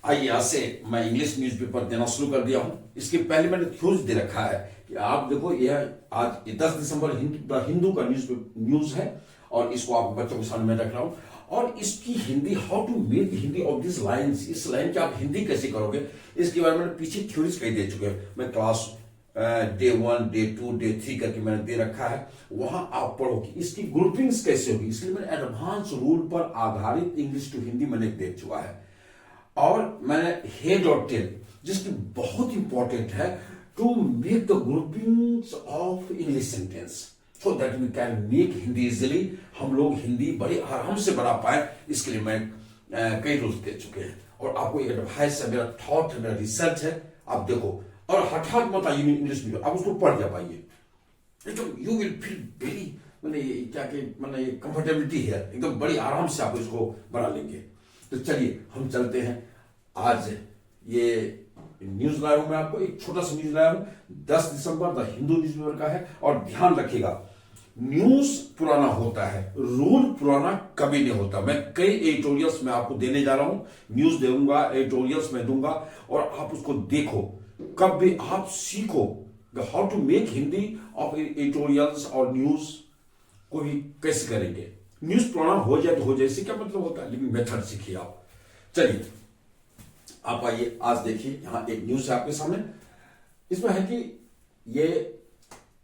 आइए आज से मैं इंग्लिश न्यूज़पेपर देना शुरू कर दिया हूं। इसके पहले मैंने न्यूज दे रखा है कि आप देखो, यह आज 10 दिसंबर हिंदू का न्यूज है और इसको आप बच्चों के सामने में रख रहा हूं। और इसकी Hindi, how to make Hindi of this lines, इस लाइन की आप हिंदी कैसे करोगे, इसके बारे में पीछे थ्योरीज कई दे चुके हैं। मैं क्लास डे 1, डे 2, डे 3 करके मैंने दे रखा है, वहां आप पढ़ो कि इसकी ग्रुपिंग्स कैसे होगी। इसलिए मैंने एडवांस रूल पर आधारित इंग्लिश टू हिंदी मैंने दे चुका है। और मैंने हेड और टेल, जिसकी बहुत इंपॉर्टेंट है, to make the groupings of English sentence so that we can make Hindi easily. हम लोग हिंदी बड़े आराम से बना पाए, इसके लिए मैं कई रूल्स दे चुके हैं। और आपको एक एडवाइस है, मेरा थॉट है, मेरा रिसर्च है, आप देखो। और हठात मत आइए इंग्लिश मीडियम, आप उसको पढ़ जा पाइए, एकदम यू विल फील वेरी, मैंने क्या कि मैंने कंफर्टेबिलिटी है, एकदम बड़ी आराम से आप इसको बना लेंगे। तो चलिए हम चलते हैं। आज ये न्यूज लाया हूं, मैं आपको एक छोटा सा न्यूज लाया हूं, 10 दिसंबर द हिंदू न्यूज़पेपर का है। और ध्यान रखिएगा, न्यूज पुराना होता है, रूल पुराना कभी नहीं होता। मैं कई एडिटोरियल्स में आपको देने जा रहा हूं, न्यूज दूंगा, एडिटोरियल्स में दूंगा, और आप उसको देखो, कब भी आप सीखो how to make Hindi of editorials और न्यूज को भी कैसे करेंगे। न्यूज पुराना हो जाए तो हो जाए, इससे क्या मतलब होता है, लेकिन मेथड सीखिए आप। चलिए आप आइए, आज देखिए यहां एक न्यूज है आपके सामने। इसमें है कि ये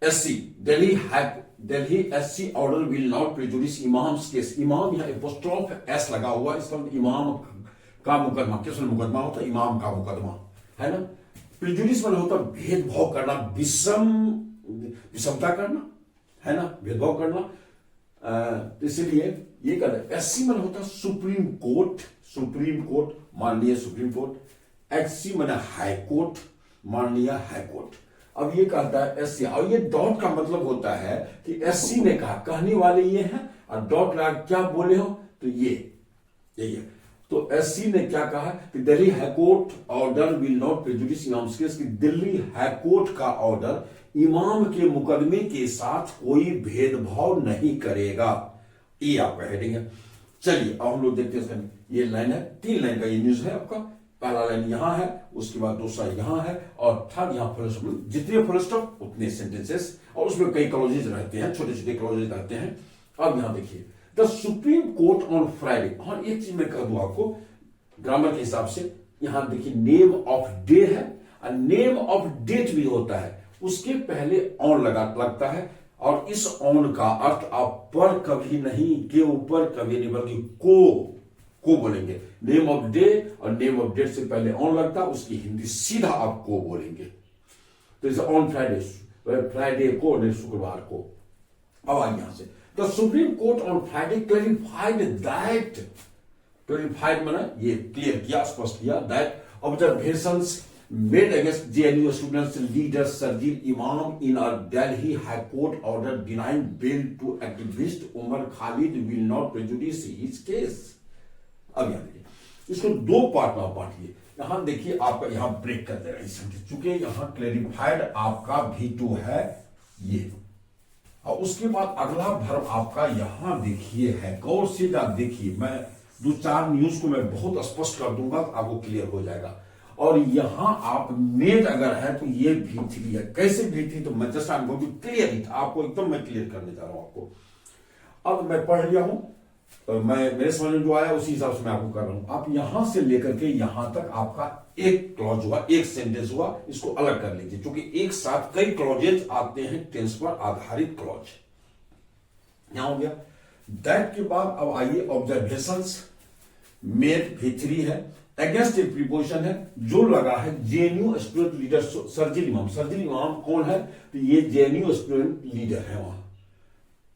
SC Delhi SC order will not prejudice imams case. इमाम यहां एपोस्ट्रोफ एस लगा हुआ, इसका मतलब इमाम का मुकदमा, किस मुकदमा होता है, इमाम का मुकदमा है ना। प्रेजुडिस मतलब होता है भेदभाव करना, विषमता करना, है ना, भेदभाव करना। इसलिए ये कर रहे। एससी मन होता सुप्रीम कोर्ट, सुप्रीम कोर्ट मान लिया सुप्रीम कोर्ट। एचसी मन हाई कोर्ट, मान लिया हाई कोर्ट। अब ये कहता है एससी, और ये डॉट का मतलब होता है कि एससी ने कहा, कहने वाले ये हैं, और डॉट लगा क्या बोले हो, तो ये यही है। तो एससी ने क्या कहा कि Delhi high court order will not prejudice imams case, कि दिल्ली हाई कोर्ट का ऑर्डर इमाम के मुकदमे के साथ कोई भेदभाव नहीं करेगा। ये आपका हेडिंग है। चलिए अब हम लोग देखते हैं, ये लाइन है, 3 लाइन का ये न्यूज है आपका। पहला लाइन यहां है, उसके बाद दूसरा यहां है, और थर्ड यहां फुल स्टॉप। जितने फुल स्टॉप उतने सेंटेंसेस, और उसमें कई क्लॉजेज रहते हैं, छोटे छोटे क्लॉजेज रहते हैं। अब यहां देखिए, the supreme court on Friday. हाँ, एक चीज मैं कह दूं आपको ग्रामर के हिसाब से, यहां देखिए नेम ऑफ डे है, और नेम ऑफ डेट भी होता है, उसके पहले ऑन लगता है। और इस ऑन का अर्थ आप पर कभी नहीं, के ऊपर कभी नहीं, बल्कि को बोलेंगे। नेम ऑफ डे और नेम ऑफ डेट से पहले ऑन लगता है, उसकी हिंदी सीधा आप को बोलेंगे। तो इसे ऑन फ्राइडे, फ्राइडे को नहीं, शुक्रवार को। अब आइए यहां से, the supreme court on Friday clarified that, clarified माना ये क्लियर किया, स्पष्ट किया, that observations made against JNU students leader Sarjil Imam in a Delhi High Court order denying bail to activist Umar Khalid will not prejudice his case। अब यहां देखिए, इसको 2 part में बांटिए। यहां देखिए आपका, यहां ब्रेक कर दे रहा है, चूंकि यहां क्लैरिफाइड आपका V2 है ये, और उसके बाद अगला वर्ब आपका यहां देखिए है। गौर से आप देखिए, मैं 2-4 न्यूज को मैं बहुत स्पष्ट कर दूंगा तो आपको क्लियर हो जाएगा। और यहां आप मेड अगर है तो ये V3 है। कैसे V3, तो मैं जस्ट आपको क्लियर ही था, आपको एकदम मैं क्लियर करने जा रहा हूं आपको। अब मैं पढ़ लिया हूं, तो मैं मेरे समझ में जो आया उसी हिसाब से मैं आपको कर रहा हूं। आप यहां से लेकर के यहां तक आपका एक क्लॉज हुआ, एक सेंटेंस हुआ, इसको अलग कर लीजिए, क्योंकि एक साथ कई क्लॉजेज आते हैं टेंस पर आधारित क्लॉज। यहां हो गया। दैट के बाद अब आइए ऑब्जर्वेशंस, मेड V3 है, अगेंस्ट एक प्रीपोजिशन है जो लगा है जेएनयू स्टूडेंट लीडर सर्जिल इमाम। सर्जिल इमाम कौन है, तो ये जेएनयू स्टूडेंट लीडर है, वहां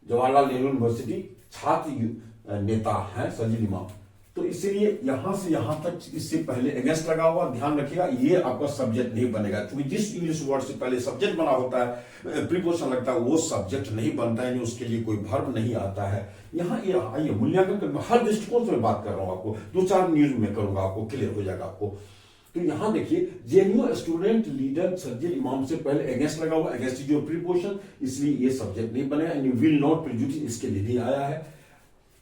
जवाहरलाल नेहरू यूनिवर्सिटी छात्र नेता है सर्जिल इमाम। तो इसलिए यहां से यहां तक इससे पहले अगेंस्ट लगा हुआ, ध्यान रखिएगा, ये आपका सब्जेक्ट नहीं बनेगा, क्योंकि जिस इंग्लिश वर्ड से पहले सब्जेक्ट बना होता है, प्रीपोजिशन लगता है, वो सब्जेक्ट नहीं बनता है, उसके लिए कोई वर्ब नहीं आता है। यहाँ ये मूल्यांकन हर दृष्टिकोण से मैं बात कर रहा हूं, आपको 2-4 न्यूज में करूंगा, आपको क्लियर हो जाएगा आपको। तो यहां देखिए, जेएनयू स्टूडेंट लीडर सर्जिल इमाम से पहले अगेंस्ट लगा हुआ, अगेंस्ट जो प्रीपोजिशन, इसलिए ये सब्जेक्ट नहीं बनेगा, विल नॉट प्रेजुडिस इसके लिए नहीं आया है।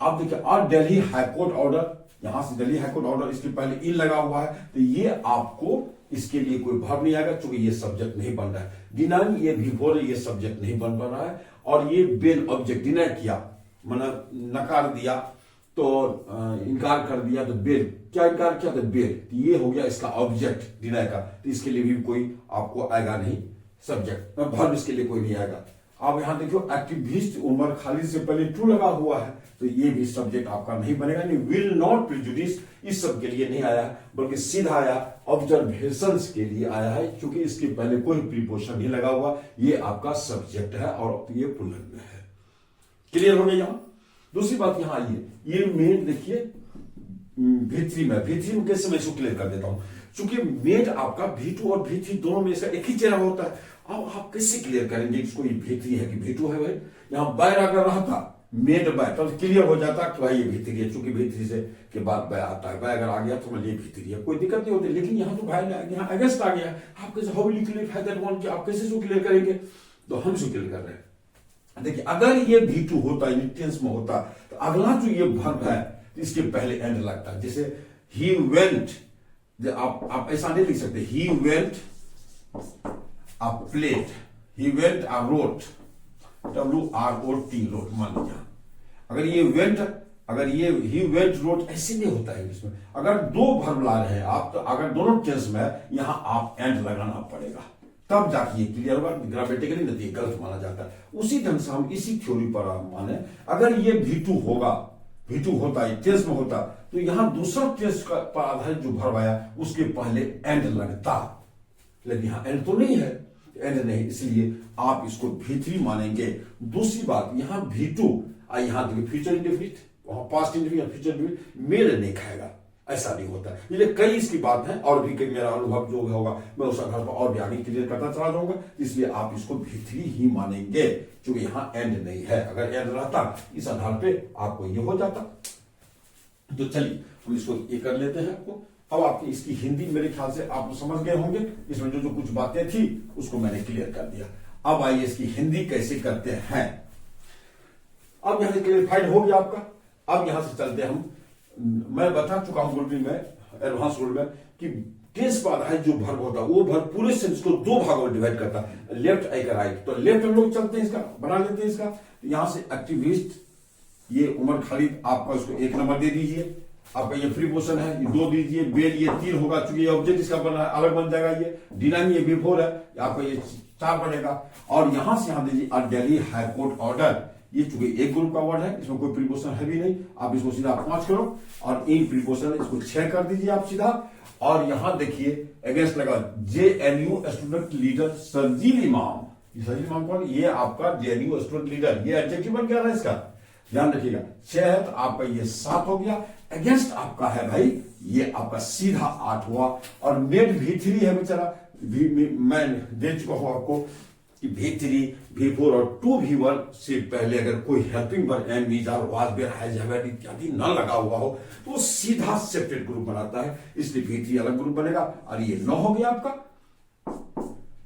आप देखिए, और दिल्ली हाईकोर्ट ऑर्डर यहां से दिल्ली हाईकोर्ट ऑर्डर, इसके पहले इन लगा हुआ है, तो ये आपको इसके लिए कोई भाव नहीं आएगा, क्योंकि ये सब्जेक्ट नहीं बन रहा है। डिनाइंग ये बिफोर, ये सब्जेक्ट नहीं बन पा रहा है, और ये बेल ऑब्जेक्ट डिनाई किया, मतलब नकार दिया तो इनकार कर दिया, तो बेल क्या इनकार किया, तो बेल, तो ये हो गया इसका ऑब्जेक्ट डिनाई का, तो इसके लिए भी कोई आपको आएगा नहीं सब्जेक्ट, भाव इसके लिए कोई नहीं आएगा। अब यहां देखियो एक्टिविस्ट उमर खालिद से पहले टू लगा हुआ है, तो ये भी सब्जेक्ट आपका नहीं बनेगा, नहीं विल नॉट प्रिजुडिस इस सब के लिए नहीं आया, बल्कि सीधा आया ऑब्जर्वेशंस के लिए आया है, क्योंकि इसके पहले कोई प्रीपोजिशन नहीं लगा हुआ, ये आपका सब्जेक्ट है और ये पुल्लिंग में है। क्लियर हो गया। यहां दूसरी बात यहां आइए, ये मेड देखिए V3 में कैसे मैं इसको क्लियर कर देता हूं, क्योंकि मेड आपका V2 और V3 दोनों में से एक ही चेहरा होता है। अब आप कैसे क्लियर करेंगे इसको, ये V3 है कि V2 है भाई। यहां बाय अगर रहता मेड बाय तो क्लियर हो जाता कि भाई ये V3 है, चूंकि V3 से के बाद बाय आता है, बाय अगर आ गया तो ये V3 है, कोई दिक्कत नहीं होती। लेकिन यहाँ तो भाई यहाँ अगेंस्ट आ गया, आप कैसे how will you clear that one, आप कैसे इसको क्लियर करेंगे, तो हम इसको क्लियर कर रहे हैं। देखिए अगर ये V2 होता है, टेंस में होता, तो अगला जो ये वर्ब है इसके पहले एंड लगता है। जैसे ही वेंट, आप ऐसा नहीं लिख सकते, he went a plate, he went a wrote, WROT wrote मान लीजिए। अगर ये वेंट, अगर ये ही वेंट रोट, ऐसे नहीं होता है इंग्लिश में। अगर दो वर्ब ला रहे हैं आप, तो अगर दोनों टेंस में यहां आप एंड लगाना पड़ेगा, तब जाके ये क्लियर होगा। ग्रामेटिकली नहीं गलत माना जाता है। उसी ढंग से हम इसी थ्योरी पर माने, अगर ये V2 होगा, V2 होता है टेंस में होता, तो यहां दूसरा टेंस पर आधारित जो वर्ब आया उसके पहले एंड लगता, लेकिन यहां एंड तो नहीं है, एंड नहीं, इसलिए आप इसको V3 मानेंगे। दूसरी बात, यहां V2 यहां देखिए फ्यूचर इंडेफिनिट, वहां पास्ट इंडेफिनिट, फ्यूचर इंडेफिनिट मेरे नहीं खाएगा, ऐसा नहीं होता। ये कई इसकी बात है, और भी कई मेरा अनुभव जो होगा मैं उस आधार पर और भी आगे क्लियर करता चला जाऊंगा, इसलिए आप इसको V3 ही मानेंगे, क्योंकि यहां एंड नहीं है। अगर एंड रहता इस आधार पे आपको ये हो जाता। तो चलिए हम इसको ये कर लेते हैं। आपको अब आपकी इसकी हिंदी मेरे ख्याल से आप समझ गए होंगे, इसमें जो कुछ बातें थी उसको मैंने क्लियर कर दिया। अब आइए इसकी हिंदी कैसे करते हैं। अब यहां से क्लियरफाइड हो गया आपका। अब यहां से चलते हम, मैं बता चुका हूं गुरुजी में, एडवांस रूल में, कि टेंस पर आधारित जो वर्ब होता है वो वर्ब पूरे सेंस को दो भागों में डिवाइड करता है, लेफ्ट एक राइट। तो लेफ्ट हम लोग चलते हैं, इसका बना लेते हैं इसका। यहां से एक्टिविस्ट, ये उमर खालिद, आपका उसको 1 नंबर दे दीजिए। आपका ये प्रीपोजिशन है, ये 2 दीजिए। बेल ये 3 होगा, चूंकि ये ऑब्जेक्ट इसका बना अलग बन जाएगा। ये डिनाइंग ये बिफोर है, आपका ये 4 बनेगा। और यहां से यहां दीजिए दिल्ली हाईकोर्ट ऑर्डर, ये चूंकि एक ग्रुप का वर्ड है, इसमें कोई प्रीपोजिशन है भी नहीं, आप इसको सीधा 5 करो, और इन प्रीपोजिशन इसको 6 कर दीजिए आप सीधा। और यहां देखिए अगेंस्ट लगा JNU स्टूडेंट लीडर सरजील इमाम। ये सरजील इमाम कौन, ये आपका JNU स्टूडेंट लीडर, ये एडजेक्टिव बन गया ना इसका, ध्यान रखिएगा। 6 है तो आपका ये 7 हो गया। अगेंस्ट आपका है भाई, ये आपका सीधा 8 हुआ। और नेट V3 है बेचारा, मैं दे चुका हूं आपको कि V3, V4 और 2V1 से पहले अगर कोई हेल्पिंग वर्ब एम, मीज और वाज, वेयर, हैज, हैव इत्यादि न लगा हुआ हो तो सीधा सेपरेट ग्रुप बनाता है, इसलिए V3 अलग ग्रुप बनेगा। और ये 9 हो गया आपका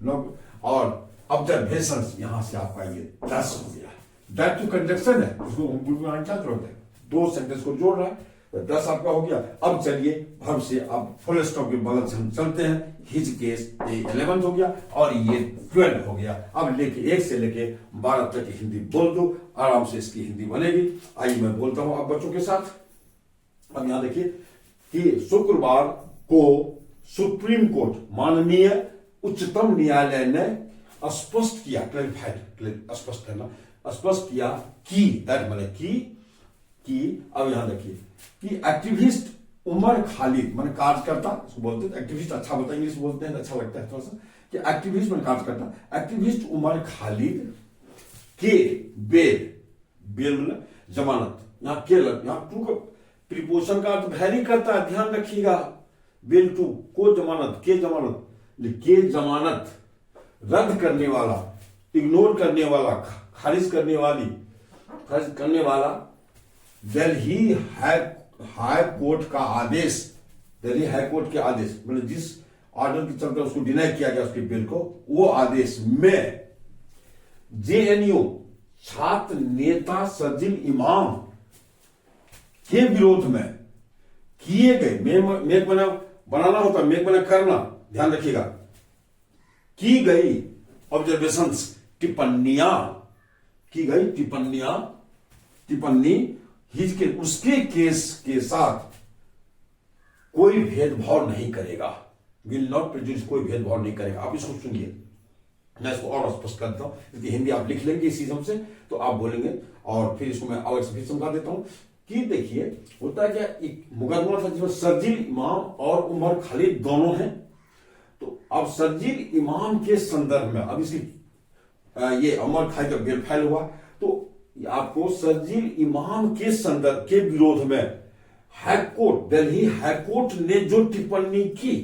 9। और ऑब्जर्वेशन यहां से आपका ये 10 हो गया। दैट जो कंजक्शन है उसको हम ग्रुप में क्या जरूरत है, 2 सेंटेंस को जोड़ रहा है, तो 10 आपका हो गया। अब चलिए वर्ब से अब फुल स्टॉप के बगल से हम चलते हैं। हिज केस ये 11 हो गया और ये 12 हो गया। अब लेके 1 से लेके 12 तक की हिंदी बोल दो, आराम से इसकी हिंदी बनेगी। आइए मैं बोलता हूं अब बच्चों के साथ। अब यहां देखिए कि शुक्रवार को सुप्रीम कोर्ट, माननीय उच्चतम न्यायालय ने स्पष्ट किया, क्लैरिफाइड, स्पष्ट करना, स्पष्ट किया कि, दैट माने कि अब यहां देखिए कि एक्टिविस्ट उमर खालिद, माने कार्यकर्ता इसको बोलते हैं, एक्टिविस्ट अच्छा बोलते हैं, इंग्लिश बोलते हैं अच्छा लगता है थोड़ा सा, कि एक्टिविस्ट माने कार्यकर्ता, एक्टिविस्ट उमर खालिद के बेल जमानत, यहां के यहां टू का प्रीपोजिशन का अर्थ वैरी करता है, ध्यान रखिएगा। बेल टू को जमानत, के जमानत रद्द करने वाला, इग्नोर करने वाला, खारिज करने वाला दिल्ली हाई कोर्ट का आदेश, दिल्ली हाई कोर्ट के आदेश मतलब जिस ऑर्डर के चलते उसको डिनाई किया गया उसके बिल को, वो आदेश में JNU छात्र नेता सरजील इमाम के विरोध में किए गए, मेक बना बनाना होता, मेक बना करना, ध्यान रखिएगा, की गई ऑब्जर्वेशंस, टिप्पणियां, की गई टिप्पणी हिज के उसके केस के साथ कोई भेदभाव नहीं करेगा, विल नॉट प्रेजुडिस, कोई भेदभाव नहीं करेगा। आप इसको सुनिए, मैं इसको और स्पष्ट करता हूं, क्योंकि हिंदी आप लिख लेंगे इसी से तो आप बोलेंगे, और फिर इसको मैं और फिर समझा देता हूं कि देखिए होता क्या, एक मुकदमा था जिसमें शर्जील इमाम और उमर खालिद दोनों हैं। तो अब शर्जील इमाम के संदर्भ में अब इसकी ये उमर खालिद का बेल फाइल हुआ, तो आपको शर्जील इमाम के संदर्भ के विरोध में हाईकोर्ट, दिल्ली हाईकोर्ट ने जो टिप्पणी की,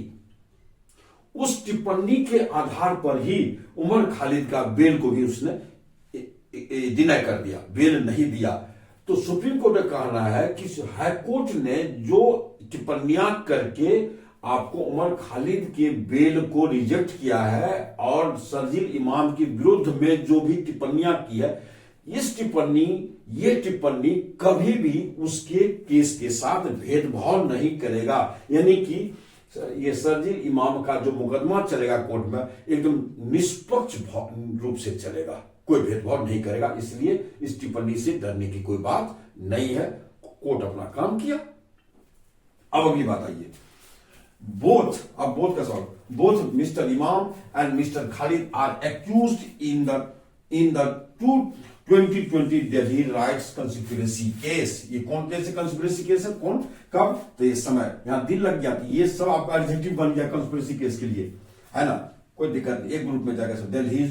उस टिप्पणी के आधार पर ही उमर खालिद का बेल को भी उसने डिनाई कर दिया, बेल नहीं दिया। तो सुप्रीम कोर्ट का कहना है कि हाईकोर्ट ने जो टिप्पणियां करके आपको उमर खालिद के बेल को रिजेक्ट किया है और शर्जील इमाम के विरुद्ध में जो भी टिप्पणियां की है, ये टिप्पणी कभी भी उसके केस के साथ भेदभाव नहीं करेगा। यानी कि ये शर्जील इमाम का जो मुकदमा चलेगा कोर्ट में एकदम निष्पक्ष रूप से चलेगा, कोई भेदभाव नहीं करेगा। इसलिए इस टिप्पणी से डरने की कोई बात नहीं है, कोर्ट अपना काम किया। अब अगली बात आइए, बोथ का सवाल, both mister Imam and mister Khalid are accused in the 2020 Delhi riots conspiracy case. ये कौन कैसे कंस्पिरेसी केस है, कौन कब, तो ये समय यहां दिल लग गया, ये सब आपका एडजेक्टिव बन गया कंस्पिरेसी केस के लिए, है ना, कोई दिक्कत नहीं, एक ग्रुप में जाकर सब Delhi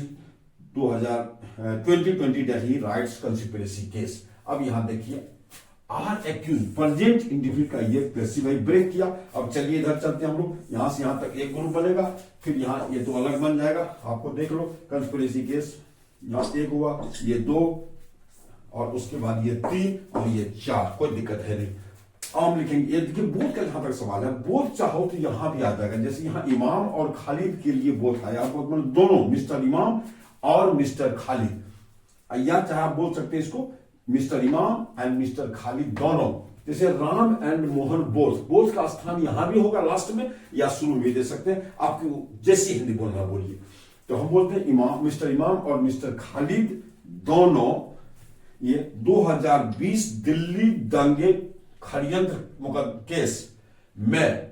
2020 Delhi riots conspiracy case. अब यहां देखिए आर एक्यूज प्रेजेंट इंडिविजुअल का ये पेसिवाई ब्रेक किया। अब चलिए इधर चलते हैं हम लोग, यहां से यहां तक एक ग्रुप बनेगा, फिर यहां ये तो अलग बन जाएगा, आपको देख लो कंस्पिरेसी केस, यहां एक हुआ, ये 2 और उसके बाद ये 3 और ये 4, कोई दिक्कत है नहीं। हम लिखेंगे, ये देखिए बोध का जहां तक सवाल है, बोध चाहो तो यहां भी आ जाएगा, जैसे यहां इमाम और खालिद के लिए बोध आया, मतलब दोनों मिस्टर इमाम और मिस्टर खालिद, या चाहे आप बोल सकते हैं इसको mister Imam and mister Khalid दोनों, जैसे राम एंड मोहन बोथ का स्थान यहां भी होगा लास्ट में या शुरू में दे सकते हैं, आपको जैसी हिंदी बोलना बोलिए। तो हम बोलते हैं इमाम, मिस्टर इमाम और मिस्टर खालिद दोनों ये 2020 दिल्ली दंगे षड्यंत्र केस में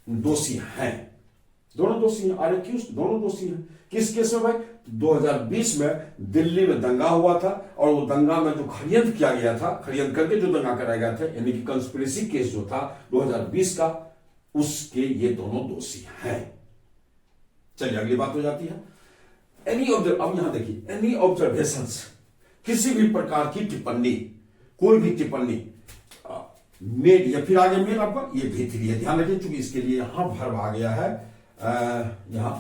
दोषी हैं, दोनों दोषी हैं, आर एक्यूज्ड दोनों दोषी हैं। किस केस में भाई, 2020 में दिल्ली में दंगा हुआ था और वो दंगा में जो षड्यंत्र किया गया था, षड्यंत्र करके जो दंगा कराया गया था, यानी कि कंस्पिरेसी केस जो था 2020 का, उसके ये दोनों दोषी हैं। चलिए अगली बात हो जाती है, अब यहां देखिए, एनी ऑब्जर्वेशंस, किसी भी प्रकार की टिप्पणी, कोई भी टिप्पणी मेड, या फिर आगे मेड आपका ये भीतरी है, ध्यान रखिए, चूंकि इसके लिए यहां भर्व आ गया है, यहां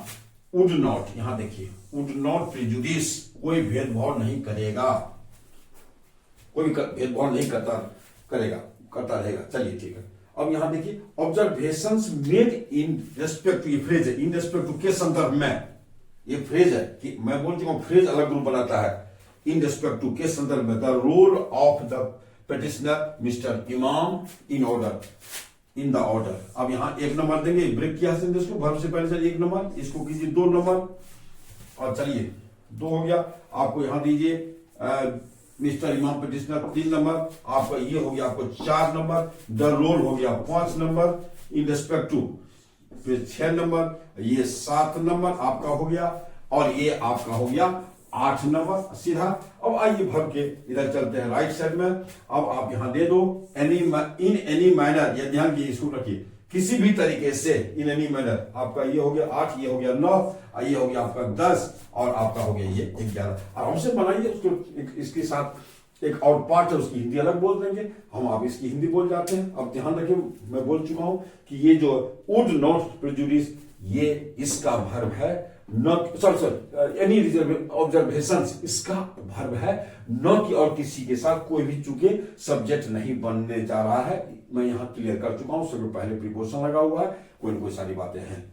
वुड नॉट, यहां देखिए वुड नॉट प्रिजुडिस, कोई भेदभाव नहीं करेगा, कोई भेदभाव नहीं करता रहेगा। चलिए ठीक है, अब यहां देखिए observations made in respect to, ये फ्रेज है, इन रेस्पेक्ट टू के संदर्भ में, ये फ्रेज है कि मैं बोल चुका हूं, फ्रेज अलग ग्रुप बनाता है, इन रेस्पेक्ट टू के संदर्भ में, the role of the petitioner mister Imam in the order. अब यहां 1 नंबर देंगे, ब्रेक किया है इसको, वर्ब से पहले चलिए 1 नंबर, इसको कीजिए 2 नंबर, और चलिए 2 हो गया, आपको यहां दीजिए मिस्टर इमाम पेटिशनर 3 नंबर, आपका ये हो गया आपको 4 नंबर, द रोल हो गया 5 नंबर, इन रेस्पेक्ट टू फिर 6 नंबर, ये 7 नंबर आपका हो गया, और ये आपका हो गया 8 नंबर सीधा। अब आइए भर के इधर चलते हैं राइट साइड में, अब आप यहां दे दो इन एनी मैनर, ये ध्यान की इसको रखिए, किसी भी तरीके से, इन एनी मैनर, आपका ये हो गया 8, ये हो गया 9, ये हो गया आपका 10, और आपका हो गया ये 11। आराम से बनाइए उसको, इसके साथ एक और पार्ट है उसकी हिंदी अलग बोल देंगे हम, आप इसकी हिंदी बोल जाते हैं। अब ध्यान रखिए, मैं बोल चुका हूं कि ये जो वुड नॉट प्रेजुडिस, ये इसका भर्ब है, नॉट सॉरी एनी ऑब्जर्वेशंस इसका भर्ब है, न कि और किसी के साथ कोई भी चूंकि सब्जेक्ट नहीं बनने जा रहा है, मैं यहां क्लियर कर चुका हूं, सबसे पहले प्रीपोजिशन लगा हुआ है, कोई ना कोई सारी बातें हैं,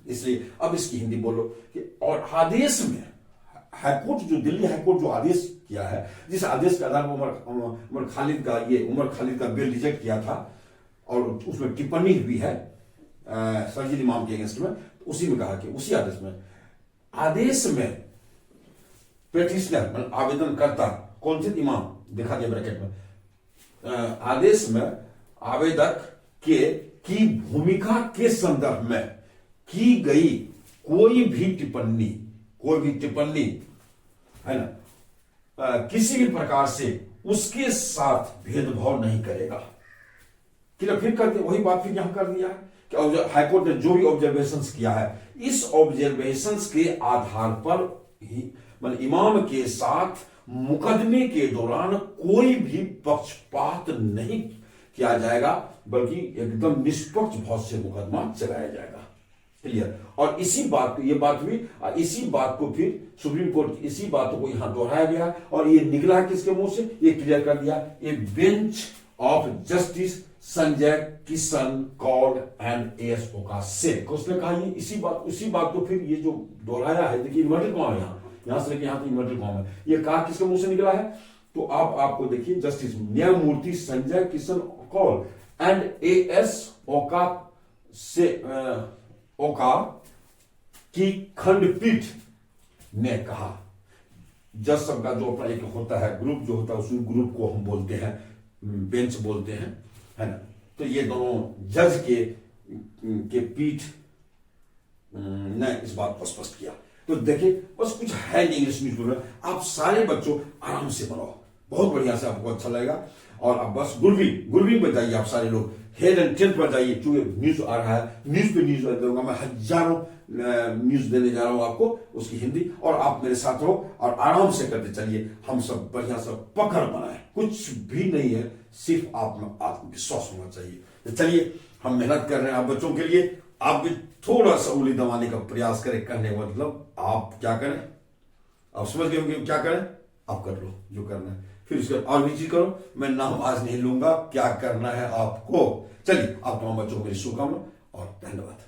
इसलिए अब इसकी हिंदी बोलो कि और आदेश में हाईकोर्ट, जो दिल्ली हाईकोर्ट जो आदेश किया है, जिस आदेश के आधार पर उमर खालिद का बेल रिजेक्ट किया था, और उसमें टिप्पणी भी है सरजील इमाम के अगेंस्ट में। तो उसी में कहा कि उसी आदेश में पेटिशनर मतलब आवेदन करता कौन थे? इमाम, दिखा दिया ब्रैकेट में। आदेश में आवेदक के की भूमिका के संदर्भ में की गई कोई भी टिप्पणी है ना, किसी भी प्रकार से उसके साथ भेदभाव नहीं करेगा। फिर करते वही बात फिर यहां कर दिया है कि हाईकोर्ट ने जो भी ऑब्जर्वेशंस किया है, इस ऑब्जर्वेशंस के आधार पर ही मतलब इमाम के साथ मुकदमे के दौरान कोई भी पक्षपात नहीं किया जाएगा, बल्कि एकदम निष्पक्ष भाव से मुकदमा चलाया जाएगा। क्लियर। और इसी बात ये बात हुई, इसी बात को फिर सुप्रीम कोर्ट इसी बात को यहां दोहराया गया और ये निकला किसके मुंह से? ये क्लियर कर दिया a bench of justice Sanjay Kishan Kaul and S Oka से। उसने कहा ये इसी बात को फिर ये जो दोहराया है, देखिए इन्वर्टेड कॉमा है यहां से लेके यहां तक इन्वर्टेड कॉमा है, ये कहा किसके मुंह से निकला है? तो आपको देखिए जस्टिस न्यायमूर्ति संजय किशन कौल एंड एस ओका से ओका की खंडपीठ ने कहा। जज सबका जो अपना एक होता है ग्रुप जो होता है, उस ग्रुप को हम बोलते हैं बेंच बोलते हैं, है ना। तो ये दोनों जज के पीठ ने इस बात को स्पष्ट किया। तो देखिए बस कुछ है नहीं इंग्लिश न्यूज़पेपर, आप सारे बच्चों आराम से पढ़ो, बहुत बढ़िया से आपको अच्छा लगेगा। और अब बस गुरबी में जाइए आप सारे लोग, हेड एंड टेल्स पर जाइए, क्योंकि न्यूज आ रहा है, न्यूज पे न्यूज दूंगा मैं, हजारों न्यूज देने जा रहा हूं आपको उसकी हिंदी, और आप मेरे साथ रहो और आराम से करते चलिए। हम सब बढ़िया सा पकड़ बनाए, कुछ भी नहीं है, सिर्फ आप में आत्मविश्वास होना चाहिए। तो चलिए हम मेहनत कर रहे हैं आप बच्चों के लिए, आप भी थोड़ा सा उंगली दबाने का प्रयास करें। करने का मतलब आप क्या करें, आप समझ गए होंगे क्या करें, आप कर लो जो करना है, फिर उसके बाद और भी चीज करो। मैं नाम आज नहीं लूंगा, क्या करना है आपको। चलिए आप तमाम बच्चों को मेरी शुभकामना और धन्यवाद।